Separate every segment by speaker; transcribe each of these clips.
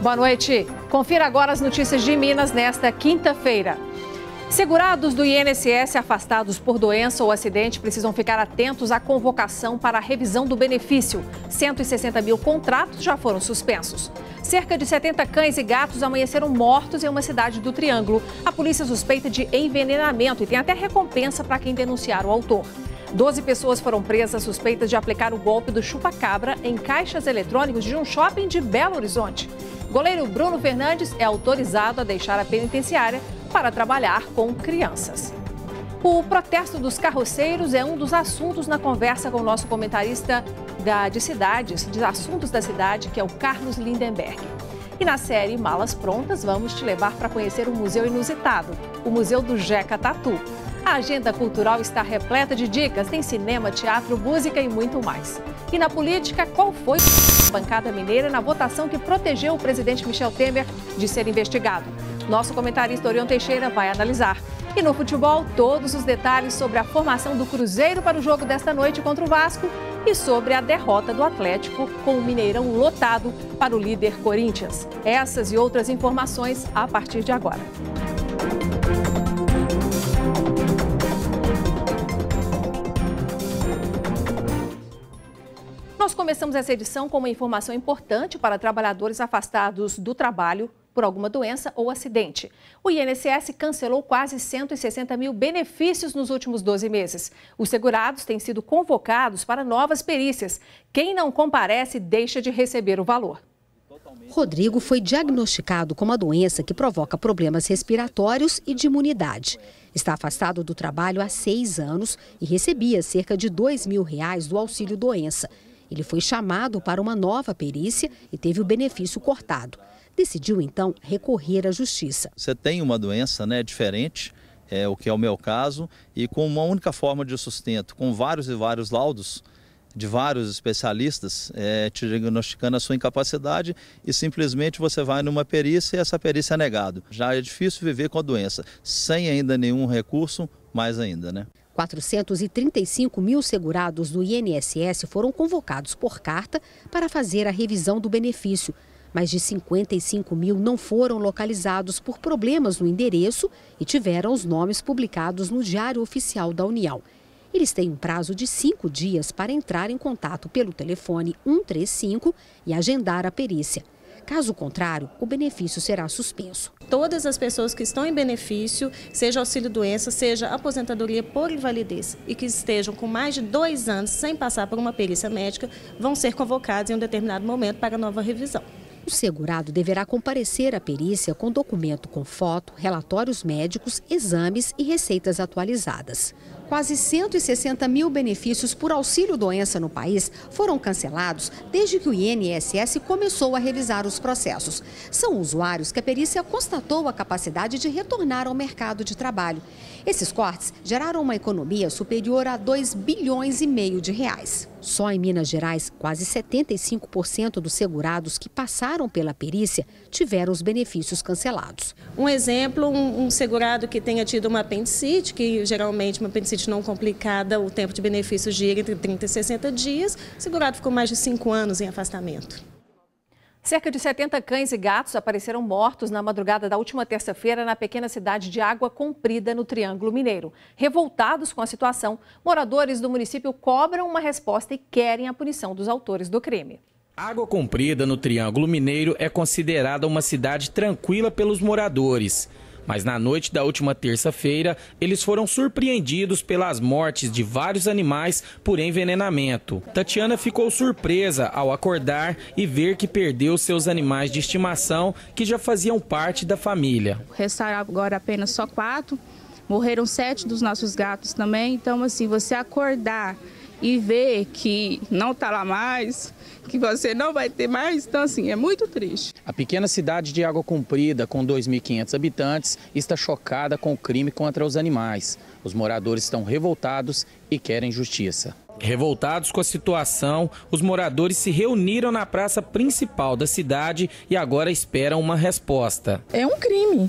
Speaker 1: Boa noite. Confira agora as notícias de Minas nesta quinta-feira. Segurados do INSS afastados por doença ou acidente precisam ficar atentos à convocação para a revisão do benefício. 160 mil contratos já foram suspensos. Cerca de 70 cães e gatos amanheceram mortos em uma cidade do Triângulo. A polícia suspeita de envenenamento e tem até recompensa para quem denunciar o autor. 12 pessoas foram presas suspeitas de aplicar o golpe do chupa-cabra em caixas eletrônicos de um shopping de Belo Horizonte. Goleiro Bruno Fernandes é autorizado a deixar a penitenciária para trabalhar com crianças. O protesto dos carroceiros é um dos assuntos na conversa com o nosso comentarista de assuntos da cidade, que é o Carlos Lindenberg. E na série Malas Prontas, vamos te levar para conhecer um museu inusitado, o Museu do Jeca Tatu. A agenda cultural está repleta de dicas, tem cinema, teatro, música e muito mais. E na política, qual foi a bancada mineira na votação que protegeu o presidente Michel Temer de ser investigado? Nosso comentarista Orion Teixeira vai analisar. E no futebol, todos os detalhes sobre a formação do Cruzeiro para o jogo desta noite contra o Vasco e sobre a derrota do Atlético com o Mineirão lotado para o líder Corinthians. Essas e outras informações a partir de agora. Nós começamos essa edição com uma informação importante para trabalhadores afastados do trabalho por alguma doença ou acidente. O INSS cancelou quase 160 mil benefícios nos últimos 12 meses. Os segurados têm sido convocados para novas perícias. Quem não comparece deixa de receber o valor.
Speaker 2: Rodrigo foi diagnosticado com uma doença que provoca problemas respiratórios e de imunidade. Está afastado do trabalho há 6 anos e recebia cerca de R$2.000 do auxílio doença. Ele foi chamado para uma nova perícia e teve o benefício cortado. Decidiu, então, recorrer à justiça.
Speaker 3: Você tem uma doença, diferente, o que é o meu caso, e com uma única forma de sustento, com vários e vários laudos de vários especialistas, te diagnosticando a sua incapacidade e simplesmente você vai numa perícia e essa perícia é negada. Já é difícil viver com a doença, sem ainda nenhum recurso, mais ainda,
Speaker 2: 435 mil segurados do INSS foram convocados por carta para fazer a revisão do benefício. Mais de 55 mil não foram localizados por problemas no endereço e tiveram os nomes publicados no Diário Oficial da União. Eles têm um prazo de 5 dias para entrar em contato pelo telefone 135 e agendar a perícia. Caso contrário, o benefício será suspenso.
Speaker 4: Todas as pessoas que estão em benefício, seja auxílio-doença, seja aposentadoria por invalidez, e que estejam com mais de 2 anos sem passar por uma perícia médica, vão ser convocados em um determinado momento para nova revisão.
Speaker 2: O segurado deverá comparecer à perícia com documento com foto, relatórios médicos, exames e receitas atualizadas. Quase 160 mil benefícios por auxílio-doença no país foram cancelados desde que o INSS começou a revisar os processos. São usuários que a perícia constatou a capacidade de retornar ao mercado de trabalho. Esses cortes geraram uma economia superior a R$2,5 bilhões. Só em Minas Gerais, quase 75% dos segurados que passaram pela perícia tiveram os benefícios cancelados.
Speaker 4: Um exemplo, um segurado que tenha tido uma apendicite, que geralmente uma apendicite não complicada, o tempo de benefício gira entre 30 e 60 dias, o segurado ficou mais de 5 anos em afastamento.
Speaker 1: Cerca de 70 cães e gatos apareceram mortos na madrugada da última terça-feira na pequena cidade de Água Comprida, no Triângulo Mineiro. Revoltados com a situação, moradores do município cobram uma resposta e querem a punição dos autores do crime.
Speaker 5: Água Comprida, no Triângulo Mineiro, é considerada uma cidade tranquila pelos moradores. Mas na noite da última terça-feira, eles foram surpreendidos pelas mortes de vários animais por envenenamento. Tatiana ficou surpresa ao acordar e ver que perdeu seus animais de estimação, que já faziam parte da família.
Speaker 6: Restaram agora apenas só 4, morreram 7 dos nossos gatos também. Então, assim, você acordar e ver que não está lá mais, que você não vai ter mais, então assim, é muito triste.
Speaker 5: A pequena cidade de Água Comprida, com 2.500 habitantes, está chocada com o crime contra os animais. Os moradores estão revoltados e querem justiça. Revoltados com a situação, os moradores se reuniram na praça principal da cidade e agora esperam uma resposta.
Speaker 6: É um crime,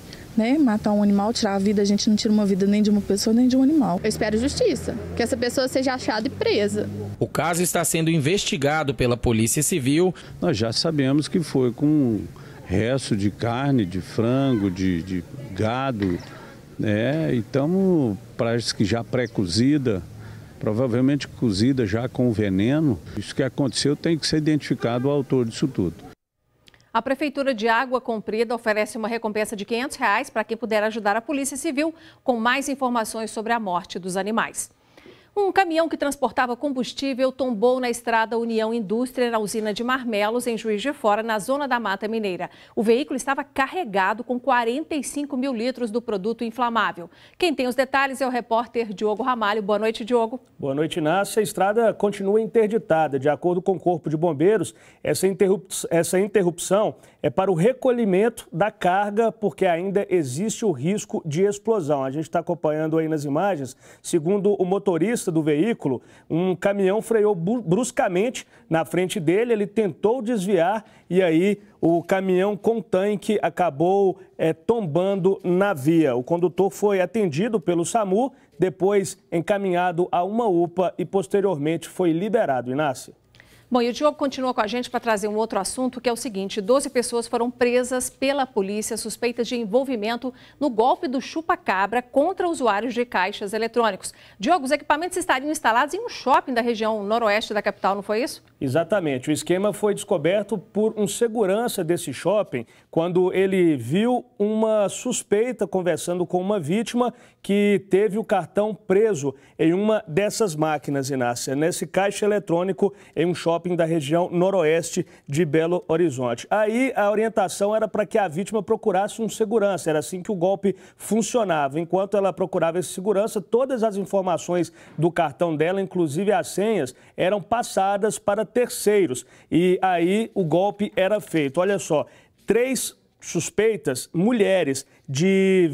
Speaker 6: matar um animal, tirar a vida, a gente não tira uma vida nem de uma pessoa nem de um animal. Eu espero justiça, que essa pessoa seja achada e presa.
Speaker 5: O caso está sendo investigado pela Polícia Civil.
Speaker 7: Nós já sabemos que foi com resto de carne, de frango, de gado, né? E estamos, parece que já pré-cozida, provavelmente cozida já com veneno. Isso que aconteceu tem que ser identificado o autor disso tudo.
Speaker 1: A Prefeitura de Água Comprida oferece uma recompensa de R$ 500 para quem puder ajudar a Polícia Civil com mais informações sobre a morte dos animais. Um caminhão que transportava combustível tombou na estrada União Indústria, na usina de Marmelos, em Juiz de Fora, na zona da Mata Mineira. O veículo estava carregado com 45 mil litros do produto inflamável. Quem tem os detalhes é o repórter Diogo Ramalho. Boa noite, Diogo.
Speaker 8: Boa noite, Inácia. A estrada continua interditada. De acordo com o Corpo de Bombeiros, essa interrupção é para o recolhimento da carga, porque ainda existe o risco de explosão. A gente está acompanhando aí nas imagens, segundo o motorista do veículo, um caminhão freou bruscamente na frente dele, ele tentou desviar e aí o caminhão com tanque acabou tombando na via. O condutor foi atendido pelo SAMU, depois encaminhado a uma UPA e posteriormente foi liberado. Inácia.
Speaker 1: Bom, e o Diogo continua com a gente para trazer um outro assunto, que é o seguinte: 12 pessoas foram presas pela polícia suspeitas de envolvimento no golpe do chupa-cabra contra usuários de caixas eletrônicos. Diogo, os equipamentos estariam instalados em um shopping da região noroeste da capital, não foi isso?
Speaker 8: Exatamente. O esquema foi descoberto por um segurança desse shopping quando ele viu uma suspeita conversando com uma vítima que teve o cartão preso em uma dessas máquinas, Inácia, nesse caixa eletrônico em um shopping da região noroeste de Belo Horizonte. Aí a orientação era para que a vítima procurasse um segurança, era assim que o golpe funcionava. Enquanto ela procurava esse segurança, todas as informações do cartão dela, inclusive as senhas, eram passadas para terceiros. E aí o golpe era feito. Olha só, 3 suspeitas, mulheres de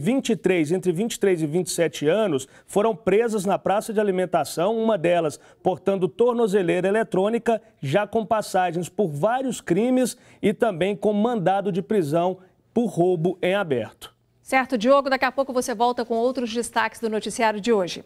Speaker 8: entre 23 e 27 anos, foram presas na praça de alimentação, uma delas portando tornozeleira eletrônica, já com passagens por vários crimes e também com mandado de prisão por roubo em aberto.
Speaker 1: Certo, Diogo, daqui a pouco você volta com outros destaques do noticiário de hoje.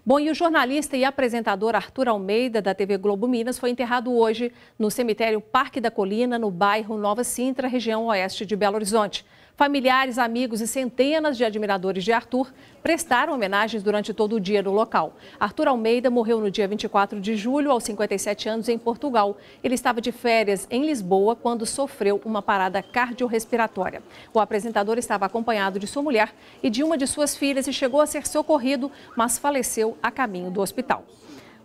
Speaker 1: Bom, e o jornalista e apresentador Arthur Almeida, da TV Globo Minas, foi enterrado hoje no cemitério Parque da Colina, no bairro Nova Sintra, região oeste de Belo Horizonte. Familiares, amigos e centenas de admiradores de Arthur prestaram homenagens durante todo o dia no local. Arthur Almeida morreu no dia 24 de julho, aos 57 anos, em Portugal. Ele estava de férias em Lisboa quando sofreu uma parada cardiorrespiratória. O apresentador estava acompanhado de sua mulher e de uma de suas filhas e chegou a ser socorrido, mas faleceu a caminho do hospital.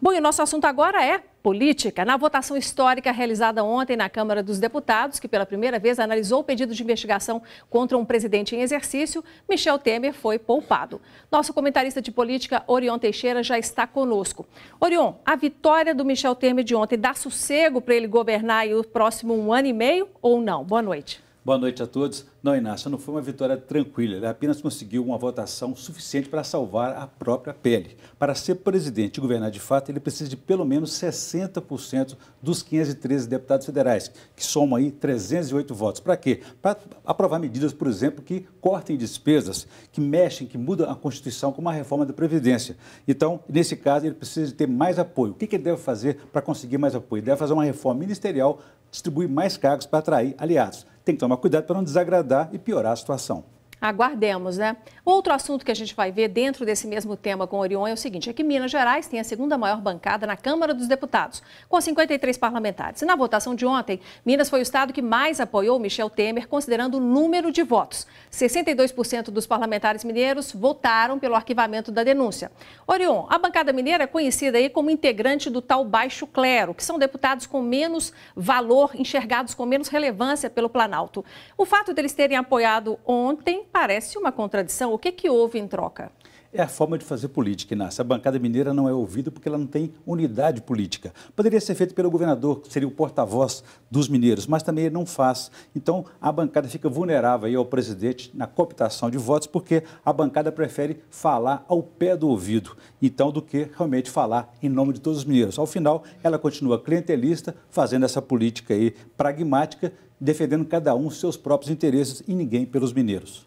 Speaker 1: Bom, e o nosso assunto agora é política. Na votação histórica realizada ontem na Câmara dos Deputados, que pela primeira vez analisou o pedido de investigação contra um presidente em exercício, Michel Temer foi poupado. Nosso comentarista de política, Orion Teixeira, já está conosco. Orion, a vitória do Michel Temer de ontem dá sossego para ele governar aí o próximo 1 ano e meio ou não? Boa noite.
Speaker 9: Boa noite a todos. Não, Inácia, não foi uma vitória tranquila. Ele apenas conseguiu uma votação suficiente para salvar a própria pele. Para ser presidente e governar de fato, ele precisa de pelo menos 60% dos 513 deputados federais, que somam aí 308 votos. Para quê? Para aprovar medidas, por exemplo, que cortem despesas, que mexem, que mudam a Constituição, como a reforma da Previdência. Então, nesse caso, ele precisa de ter mais apoio. O que ele deve fazer para conseguir mais apoio? Ele deve fazer uma reforma ministerial, distribuir mais cargos para atrair aliados. Tem que tomar cuidado para não desagradar e piorar a situação.
Speaker 1: Aguardemos, né? Outro assunto que a gente vai ver dentro desse mesmo tema com o Orion é o seguinte: é que Minas Gerais tem a segunda maior bancada na Câmara dos Deputados, com 53 parlamentares. E na votação de ontem, Minas foi o estado que mais apoiou Michel Temer, considerando o número de votos. 62% dos parlamentares mineiros votaram pelo arquivamento da denúncia. Orion, a bancada mineira é conhecida aí como integrante do tal baixo clero, que são deputados com menos valor, enxergados com menos relevância pelo Planalto. O fato deles terem apoiado ontem parece uma contradição. O que houve em troca?
Speaker 9: É a forma de fazer política, Inácia. A bancada mineira não é ouvida porque ela não tem unidade política. Poderia ser feito pelo governador, que seria o porta-voz dos mineiros, mas também ele não faz. Então, a bancada fica vulnerável aí ao presidente na cooptação de votos, porque a bancada prefere falar ao pé do ouvido, então, do que realmente falar em nome de todos os mineiros. Ao final, ela continua clientelista, fazendo essa política aí pragmática, defendendo cada um seus próprios interesses e ninguém pelos mineiros.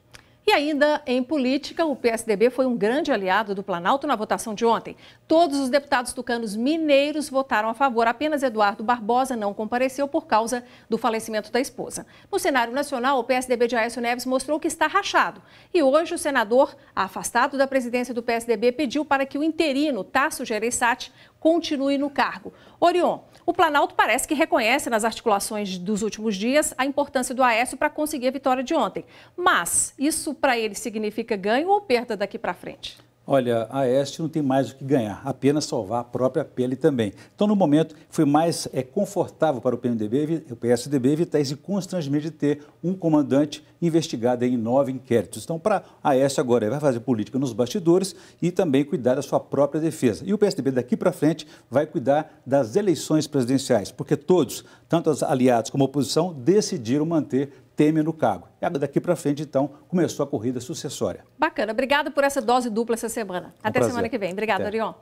Speaker 1: E ainda em política, o PSDB foi um grande aliado do Planalto na votação de ontem. Todos os deputados tucanos mineiros votaram a favor. Apenas Eduardo Barbosa não compareceu por causa do falecimento da esposa. No cenário nacional, o PSDB de Aécio Neves mostrou que está rachado. E hoje o senador, afastado da presidência do PSDB, pediu para que o interino Tasso Gereissati continue no cargo. Orion, o Planalto parece que reconhece nas articulações dos últimos dias a importância do Aécio para conseguir a vitória de ontem. Mas isso para ele significa ganho ou perda daqui para frente?
Speaker 9: Olha, a Aécio não tem mais o que ganhar, apenas salvar a própria pele também. Então, no momento, foi mais confortável para o PSDB evitar esse constrangimento de ter um comandante investigado em 9 inquéritos. Então, para a Aécio agora vai fazer política nos bastidores e também cuidar da sua própria defesa. E o PSDB daqui para frente vai cuidar das eleições presidenciais, porque todos, tanto os aliados como a oposição, decidiram manter Temer no cargo. E daqui para frente, então, começou a corrida sucessória.
Speaker 1: Bacana. Obrigada por essa dose dupla essa semana. Até semana que vem. Obrigada, Orion.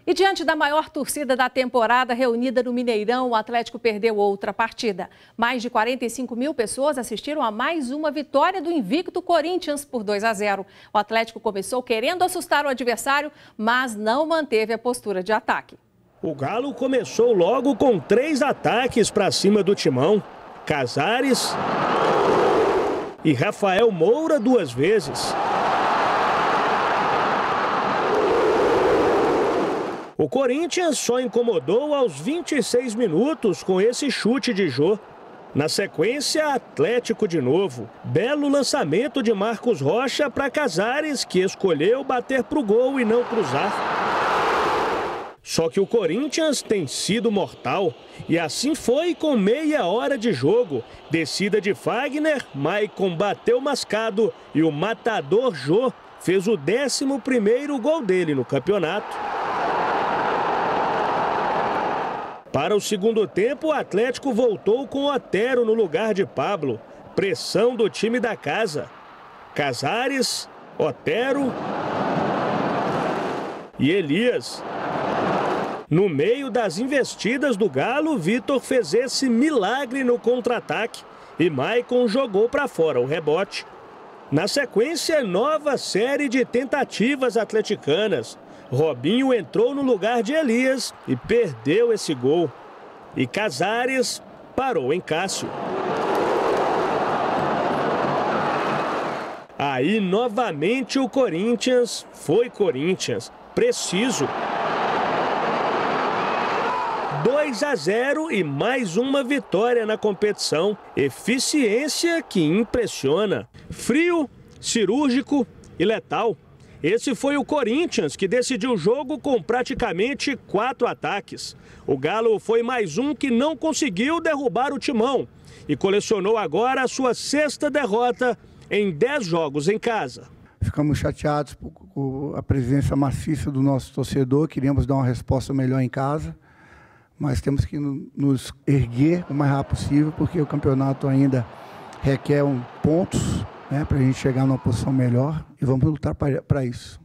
Speaker 1: E diante da maior torcida da temporada reunida no Mineirão, o Atlético perdeu outra partida. Mais de 45 mil pessoas assistiram a mais uma vitória do invicto Corinthians por 2-0. O Atlético começou querendo assustar o adversário, mas não manteve a postura de ataque.
Speaker 8: O Galo começou logo com 3 ataques para cima do Timão. Casares e Rafael Moura 2 vezes. O Corinthians só incomodou aos 26 minutos com esse chute de Jô. Na sequência, Atlético de novo. Belo lançamento de Marcos Rocha para Casares, que escolheu bater para o gol e não cruzar. Só que o Corinthians tem sido mortal. E assim foi com meia hora de jogo. Descida de Fagner, Maicon bateu mascado e o matador Jô fez o 11º gol dele no campeonato. Para o segundo tempo, o Atlético voltou com Otero no lugar de Pablo. Pressão do time da casa. Casares, Otero e Elias. No meio das investidas do Galo, Vitor fez esse milagre no contra-ataque e Maicon jogou para fora o rebote. Na sequência, nova série de tentativas atleticanas. Robinho entrou no lugar de Elias e perdeu esse gol. E Casares parou em Cássio. Aí, novamente, o Corinthians foi Corinthians. Preciso. 2-0 e mais uma vitória na competição. Eficiência que impressiona. Frio, cirúrgico e letal. Esse foi o Corinthians que decidiu o jogo com praticamente 4 ataques. O Galo foi mais um que não conseguiu derrubar o Timão e colecionou agora a sua 6ª derrota em 10 jogos em casa.
Speaker 10: Ficamos chateados por a presença maciça do nosso torcedor, queríamos dar uma resposta melhor em casa, mas temos que nos erguer o mais rápido possível, porque o campeonato ainda requer pontos, né, para a gente chegar numa posição melhor, e vamos lutar para isso.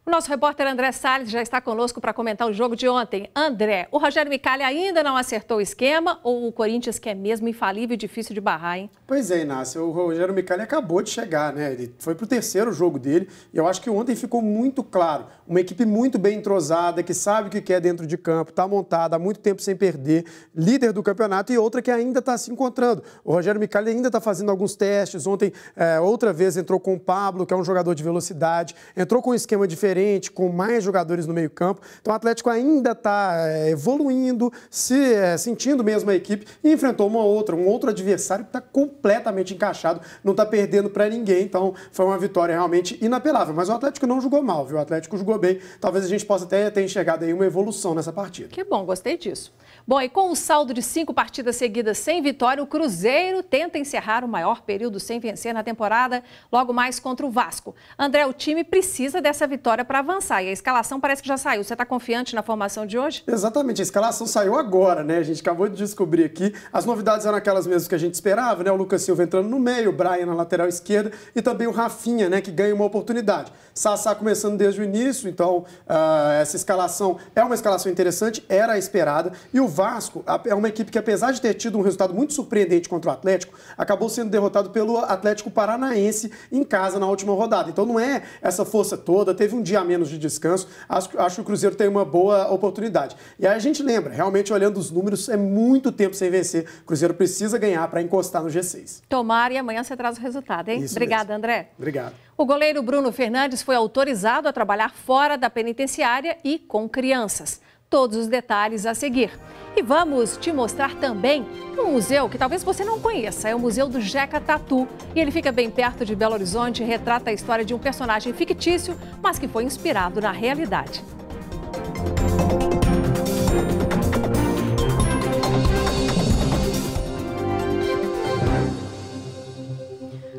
Speaker 1: O nosso repórter André Salles já está conosco para comentar o jogo de ontem. André, o Rogério Micali ainda não acertou o esquema ou o Corinthians que é mesmo infalível e difícil de barrar, hein?
Speaker 11: Pois é, Inácio, o Rogério Micali acabou de chegar, né? Ele foi para o 3º jogo dele e eu acho que ontem ficou muito claro. Uma equipe muito bem entrosada, que sabe o que quer dentro de campo, está montada há muito tempo sem perder, líder do campeonato, e outra que ainda está se encontrando. O Rogério Micali ainda está fazendo alguns testes. Ontem, outra vez, entrou com o Pablo, que é um jogador de velocidade, entrou com um esquema diferente, com mais jogadores no meio-campo. Então o Atlético ainda está evoluindo, sentindo mesmo a equipe, e enfrentou um outro adversário que está completamente encaixado, não está perdendo para ninguém. Então foi uma vitória realmente inapelável. Mas o Atlético não jogou mal, viu? O Atlético jogou bem. Talvez a gente possa até ter enxergado aí uma evolução nessa partida.
Speaker 1: Que bom, gostei disso. Bom, e com o saldo de 5 partidas seguidas sem vitória, o Cruzeiro tenta encerrar o maior período sem vencer na temporada, logo mais contra o Vasco. André, o time precisa dessa vitória vitória para avançar. E a escalação parece que já saiu. Você está confiante na formação de hoje?
Speaker 11: Exatamente, a escalação saiu agora, né? A gente acabou de descobrir aqui. As novidades eram aquelas mesmas que a gente esperava, né? O Lucas Silva entrando no meio, o Brian na lateral esquerda e também o Rafinha, né? Que ganha uma oportunidade. Sassá começando desde o início, então essa escalação é uma escalação interessante, era a esperada. E o Vasco é uma equipe que, apesar de ter tido um resultado muito surpreendente contra o Atlético, acabou sendo derrotado pelo Atlético Paranaense em casa na última rodada. Então não é essa força toda, teve um dia a menos de descanso. Acho que o Cruzeiro tem uma boa oportunidade. E aí a gente lembra, realmente olhando os números, é muito tempo sem vencer. O Cruzeiro precisa ganhar para encostar no G6.
Speaker 1: Tomara, e amanhã você traz o resultado, hein?
Speaker 11: Isso
Speaker 1: Obrigada,
Speaker 11: mesmo.
Speaker 1: André.
Speaker 11: Obrigado.
Speaker 1: O goleiro Bruno Fernandes foi autorizado a trabalhar fora da penitenciária e com crianças. Todos os detalhes a seguir. E vamos te mostrar também um museu que talvez você não conheça. É o Museu do Jeca Tatu. E ele fica bem perto de Belo Horizonte e retrata a história de um personagem fictício, mas que foi inspirado na realidade.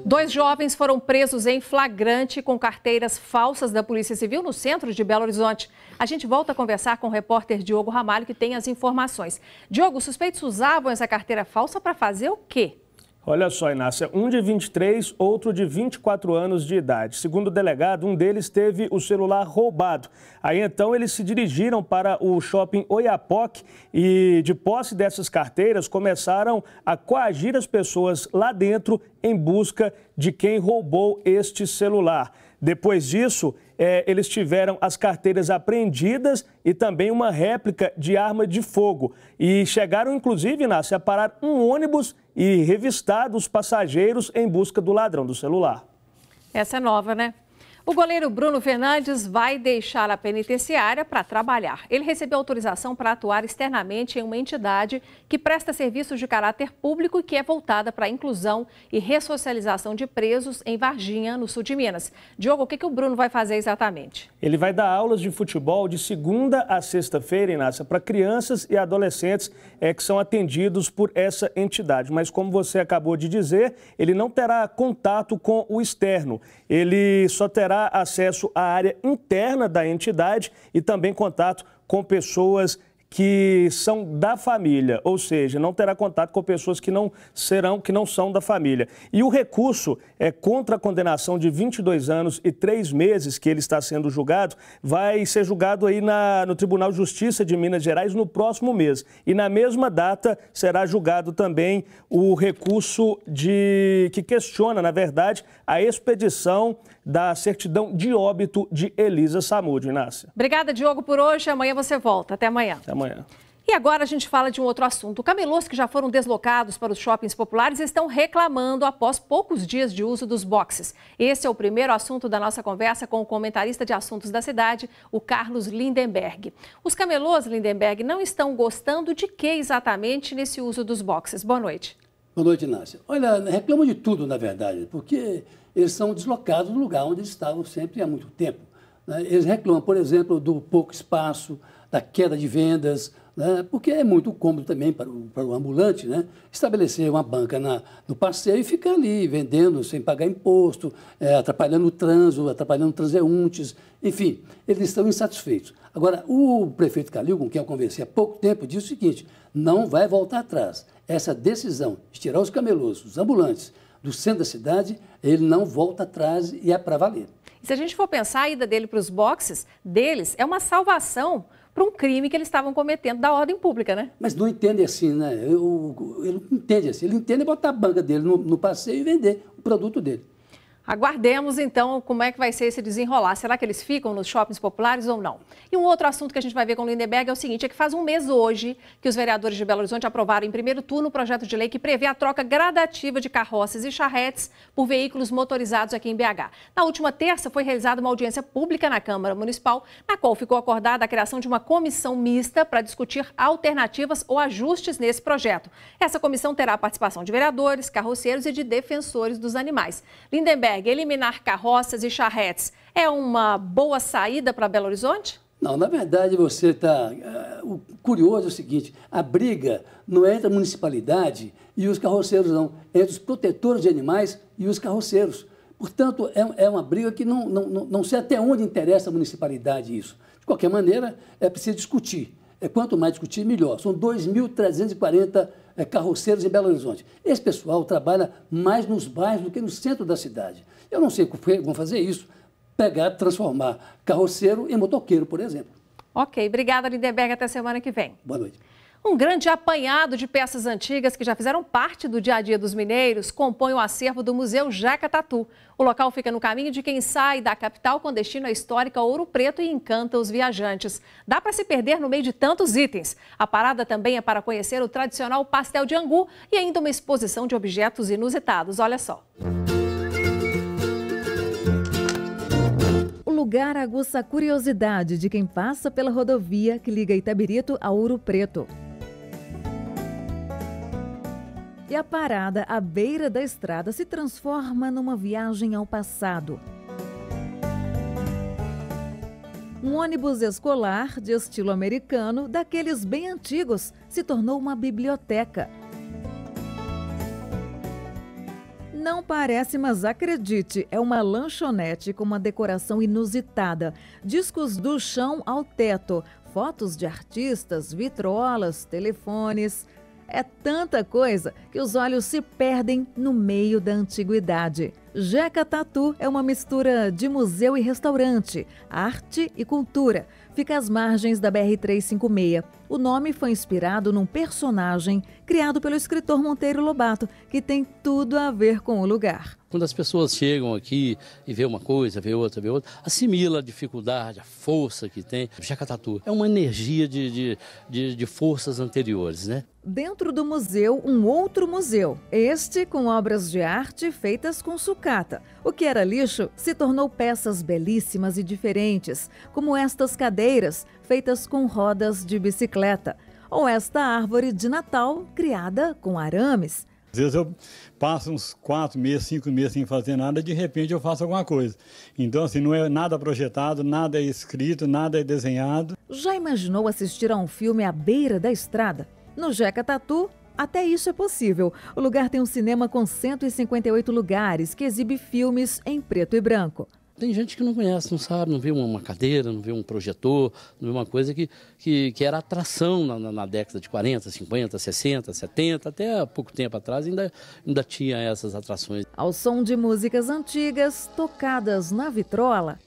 Speaker 1: Dois jovens foram presos em flagrante com carteiras falsas da Polícia Civil no centro de Belo Horizonte. A gente volta a conversar com o repórter Diogo Ramalho, que tem as informações. Diogo, os suspeitos usavam essa carteira falsa para fazer o quê?
Speaker 8: Olha só, Inácia, um de 23, outro de 24 anos de idade. Segundo o delegado, um deles teve o celular roubado. Aí então eles se dirigiram para o shopping Oiapoque e, de posse dessas carteiras, começaram a coagir as pessoas lá dentro em busca de quem roubou este celular. Depois disso, eles tiveram as carteiras apreendidas e também uma réplica de arma de fogo. E chegaram, inclusive, Inácia, a parar um ônibus e revistar os passageiros em busca do ladrão do celular.
Speaker 1: Essa é nova, né? O goleiro Bruno Fernandes vai deixar a penitenciária para trabalhar. Ele recebeu autorização para atuar externamente em uma entidade que presta serviços de caráter público e que é voltada para a inclusão e ressocialização de presos em Varginha, no sul de Minas. Diogo, o que o Bruno vai fazer exatamente?
Speaker 8: Ele vai dar aulas de futebol de segunda a sexta-feira, Inácia, para crianças e adolescentes que são atendidos por essa entidade. Mas, como você acabou de dizer, ele não terá contato com o externo. Ele só terá acesso à área interna da entidade e também contato com pessoas que são da família, ou seja, não terá contato com pessoas que não são da família. E o recurso contra a condenação de 22 anos e 3 meses que ele está sendo julgado, vai ser julgado aí no Tribunal de Justiça de Minas Gerais no próximo mês. E na mesma data será julgado também o recurso que questiona, na verdade, a expedição da certidão de óbito de Elisa Samúdio, Inácia.
Speaker 1: Obrigada, Diogo, por hoje. Amanhã você volta. Até amanhã.
Speaker 8: Até amanhã.
Speaker 1: E agora a gente fala de um outro assunto. Camelôs que já foram deslocados para os shoppings populares estão reclamando após poucos dias de uso dos boxes. Esse é o primeiro assunto da nossa conversa com o comentarista de assuntos da cidade, o Carlos Lindenberg. Os camelôs, Lindenberg, não estão gostando de que exatamente nesse uso dos boxes? Boa noite.
Speaker 12: Boa noite, Inácia. Olha, reclamam de tudo, na verdade, porque eles são deslocados do lugar onde eles estavam sempre há muito tempo. Eles reclamam, por exemplo, do pouco espaço, da queda de vendas, porque é muito cômodo também para o ambulante, estabelecer uma banca no passeio e ficar ali vendendo sem pagar imposto, atrapalhando o trânsito, atrapalhando transeuntes, enfim, eles estão insatisfeitos. Agora, o prefeito Calil, com quem eu conversei há pouco tempo, disse o seguinte: não vai voltar atrás. Essa decisão de tirar os camelôs, os ambulantes, do centro da cidade, ele não volta atrás e é para valer.
Speaker 1: E se a gente for pensar, a ida dele para os boxes deles é uma salvação para um crime que eles estavam cometendo da ordem pública, né?
Speaker 12: Mas não entende assim, né? Ele não entende assim. Ele entende botar a banca dele no passeio e vender o produto dele.
Speaker 1: Aguardemos, então, como é que vai ser esse desenrolar. Será que eles ficam nos shoppings populares ou não? E um outro assunto que a gente vai ver com o Lindenberg é o seguinte, é que faz um mês hoje que os vereadores de Belo Horizonte aprovaram em primeiro turno o projeto de lei que prevê a troca gradativa de carroças e charretes por veículos motorizados aqui em BH. Na última terça foi realizada uma audiência pública na Câmara Municipal, na qual ficou acordada a criação de uma comissão mista para discutir alternativas ou ajustes nesse projeto. Essa comissão terá a participação de vereadores, carroceiros e de defensores dos animais. Lindenberg, eliminar carroças e charretes é uma boa saída para Belo Horizonte?
Speaker 12: Não, na verdade você está... O curioso é o seguinte, a briga não é entre a municipalidade e os carroceiros, não. É entre os protetores de animais e os carroceiros. Portanto, é uma briga que não sei até onde interessa a municipalidade isso. De qualquer maneira, é preciso discutir. Quanto mais discutir, melhor. São 2.340 carroceiros em Belo Horizonte. Esse pessoal trabalha mais nos bairros do que no centro da cidade. Eu não sei como vão fazer isso. Transformar carroceiro em motoqueiro, por exemplo.
Speaker 1: Ok, obrigada, Lindenberg. Até semana que vem.
Speaker 12: Boa noite.
Speaker 1: Um grande apanhado de peças antigas que já fizeram parte do dia a dia dos mineiros compõe o acervo do Museu Jeca Tatu. O local fica no caminho de quem sai da capital com destino à histórica Ouro Preto e encanta os viajantes. Dá para se perder no meio de tantos itens. A parada também é para conhecer o tradicional pastel de angu e ainda uma exposição de objetos inusitados. Olha só.
Speaker 13: O lugar aguça a curiosidade de quem passa pela rodovia que liga Itabirito a Ouro Preto. E a parada à beira da estrada se transforma numa viagem ao passado. Um ônibus escolar de estilo americano, daqueles bem antigos, se tornou uma biblioteca. Não parece, mas acredite, é uma lanchonete com uma decoração inusitada. Discos do chão ao teto, fotos de artistas, vitrolas, telefones. É tanta coisa que os olhos se perdem no meio da antiguidade. Jeca Tatu é uma mistura de museu e restaurante, arte e cultura. Fica às margens da BR-356. O nome foi inspirado num personagem criado pelo escritor Monteiro Lobato, que tem tudo a ver com o lugar.
Speaker 14: Quando as pessoas chegam aqui e vê uma coisa, vê outra, assimila a dificuldade, a força que tem. Jeca Tatu é uma energia de forças anteriores, né?
Speaker 13: Dentro do museu, um outro museu, este com obras de arte feitas com sucata. O que era lixo se tornou peças belíssimas e diferentes, como estas cadeiras feitas com rodas de bicicleta, ou esta árvore de Natal criada com arames.
Speaker 15: Às vezes eu passo uns 4 meses, 5 meses sem fazer nada, de repente eu faço alguma coisa. Então, assim, não é nada projetado, nada é escrito, nada é desenhado.
Speaker 13: Já imaginou assistir a um filme à beira da estrada? No Jeca Tatu, até isso é possível. O lugar tem um cinema com 158 lugares que exibe filmes em preto e branco.
Speaker 14: Tem gente que não conhece, não sabe, não vê uma cadeira, não vê um projetor, não vê uma coisa que era atração na década de 40, 50, 60, 70, até há pouco tempo atrás ainda tinha essas atrações.
Speaker 13: Ao som de músicas antigas tocadas na vitrola.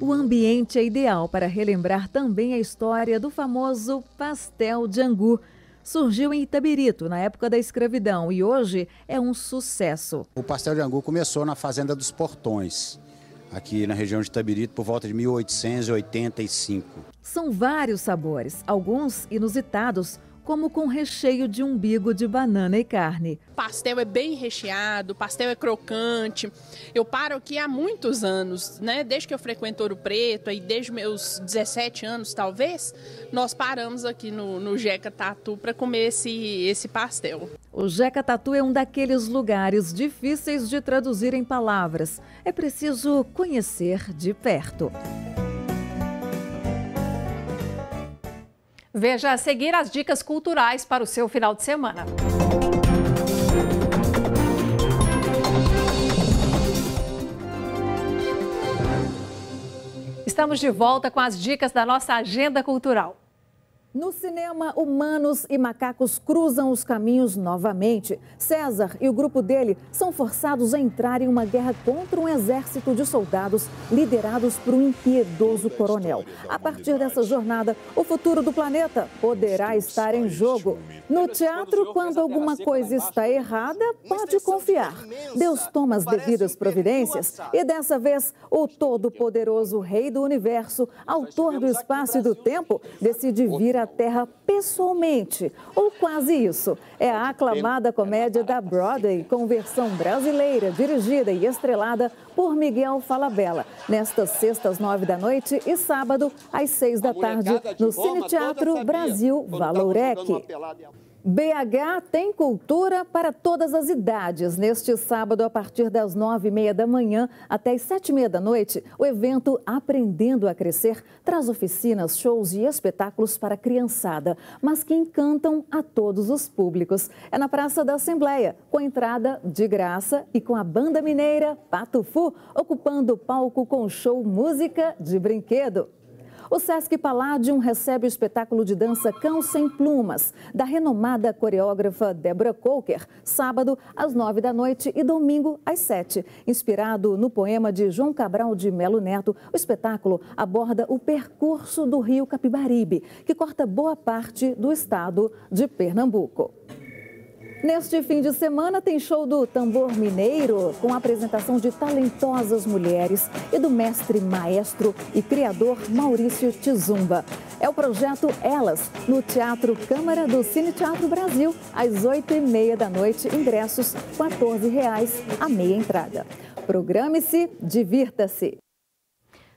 Speaker 13: O ambiente é ideal para relembrar também a história do famoso pastel de angu. Surgiu em Itabirito, na época da escravidão, e hoje é um sucesso.
Speaker 16: O pastel de angu começou na Fazenda dos Portões, aqui na região de Itabirito, por volta de 1885.
Speaker 13: São vários sabores, alguns inusitados, como com recheio de umbigo de banana e carne.
Speaker 17: O pastel é bem recheado, o pastel é crocante. Eu paro aqui há muitos anos, né? Desde que eu frequento Ouro Preto, aí desde meus 17 anos talvez, nós paramos aqui no Jeca Tatu para comer esse pastel.
Speaker 13: O Jeca Tatu é um daqueles lugares difíceis de traduzir em palavras. É preciso conhecer de perto.
Speaker 1: Veja a seguir as dicas culturais para o seu final de semana. Estamos de volta com as dicas da nossa agenda cultural.
Speaker 13: No cinema, humanos e macacos cruzam os caminhos novamente. César e o grupo dele são forçados a entrar em uma guerra contra um exército de soldados liderados por um impiedoso coronel. A partir dessa jornada, o futuro do planeta poderá estar em jogo. No teatro, quando alguma coisa está errada, pode confiar. Deus toma as devidas providências e dessa vez o todo-poderoso Rei do Universo, autor do espaço e do tempo, decide vir à Terra pessoalmente, ou quase isso. É a aclamada comédia da Broadway, com versão brasileira, dirigida e estrelada por Miguel Falabella, nesta sexta às 9 da noite e sábado às 6 da tarde, no Cine Teatro Brasil Valorec. BH tem cultura para todas as idades. Neste sábado, a partir das 9h30 da manhã até as 7h30 da noite, o evento Aprendendo a Crescer traz oficinas, shows e espetáculos para a criançada, mas que encantam a todos os públicos. É na Praça da Assembleia, com entrada de graça e com a banda mineira Patufu ocupando o palco com show Música de Brinquedo. O Sesc Palladium recebe o espetáculo de dança Cão Sem Plumas, da renomada coreógrafa Débora Coker, sábado às 9h da noite e domingo às 7h. Inspirado no poema de João Cabral de Melo Neto, o espetáculo aborda o percurso do rio Capibaribe, que corta boa parte do estado de Pernambuco. Neste fim de semana tem show do Tambor Mineiro, com a apresentação de talentosas mulheres e do mestre, maestro e criador Maurício Tizumba. É o projeto Elas, no Teatro Câmara do Cine Teatro Brasil, às 8h30 da noite, ingressos R$ 14,00 a meia entrada. Programe-se, divirta-se.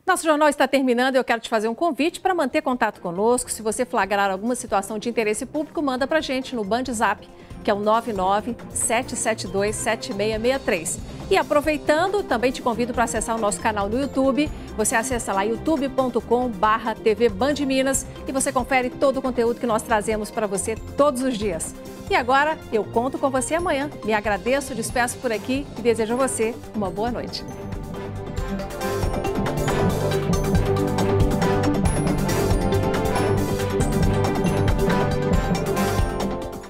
Speaker 1: Nosso jornal está terminando e eu quero te fazer um convite para manter contato conosco. Se você flagrar alguma situação de interesse público, manda para a gente no BandZap, que é o 997727663. E aproveitando, também te convido para acessar o nosso canal no YouTube. Você acessa lá youtube.com/TV Band Minas e você confere todo o conteúdo que nós trazemos para você todos os dias. E agora, eu conto com você amanhã. Me agradeço, despeço por aqui e desejo a você uma boa noite.